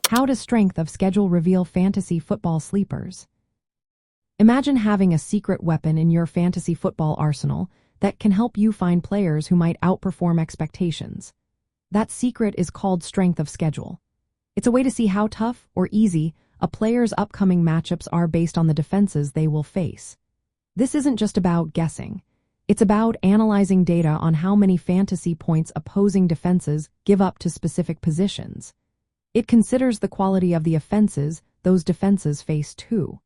How does strength of schedule reveal fantasy football sleepers? Imagine having a secret weapon in your fantasy football arsenal that can help you find players who might outperform expectations. That secret is called strength of schedule. It's a way to see how tough or easy a player's upcoming matchups are based on the defenses they will face. This isn't just about guessing. It's about analyzing data on how many fantasy points opposing defenses give up to specific positions. It considers the quality of the offenses those defenses face too.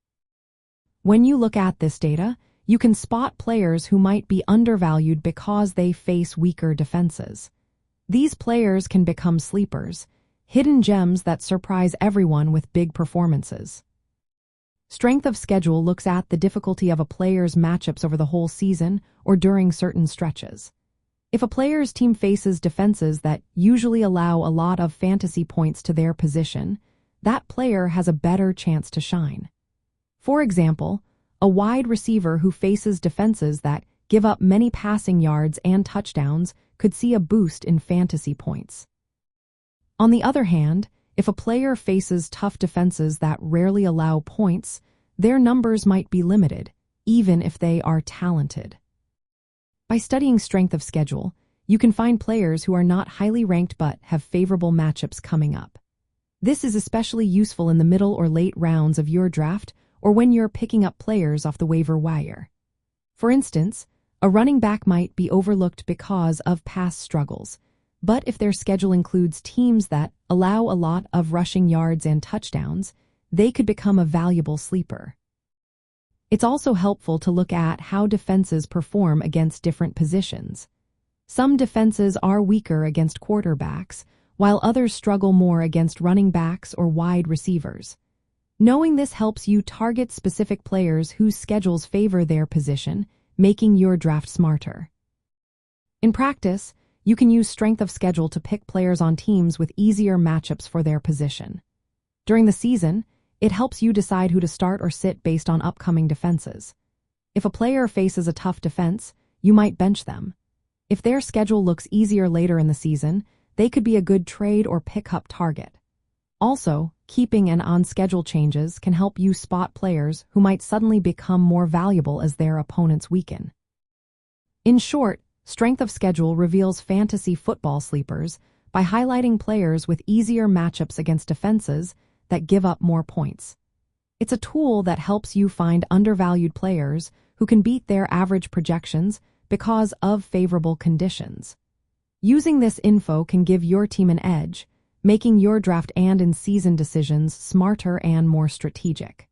When you look at this data, you can spot players who might be undervalued because they face weaker defenses. These players can become sleepers, hidden gems that surprise everyone with big performances. Strength of schedule looks at the difficulty of a player's matchups over the whole season or during certain stretches. If a player's team faces defenses that usually allow a lot of fantasy points to their position, that player has a better chance to shine. For example, a wide receiver who faces defenses that give up many passing yards and touchdowns could see a boost in fantasy points. On the other hand, if a player faces tough defenses that rarely allow points, their numbers might be limited, even if they are talented. By studying strength of schedule, you can find players who are not highly ranked but have favorable matchups coming up. This is especially useful in the middle or late rounds of your draft or when you're picking up players off the waiver wire. For instance, a running back might be overlooked because of past struggles, but if their schedule includes teams that allow a lot of rushing yards and touchdowns, they could become a valuable sleeper. It's also helpful to look at how defenses perform against different positions. Some defenses are weaker against quarterbacks, while others struggle more against running backs or wide receivers. Knowing this helps you target specific players whose schedules favor their position, making your draft smarter. In practice, you can use strength of schedule to pick players on teams with easier matchups for their position. During the season, it helps you decide who to start or sit based on upcoming defenses. If a player faces a tough defense, you might bench them. If their schedule looks easier later in the season, they could be a good trade or pick-up target. Also, keeping an on-schedule changes can help you spot players who might suddenly become more valuable as their opponents weaken. In short, strength of schedule reveals fantasy football sleepers by highlighting players with easier matchups against defenses that give up more points. It's a tool that helps you find undervalued players who can beat their average projections because of favorable conditions. Using this info can give your team an edge, making your draft and in-season decisions smarter and more strategic.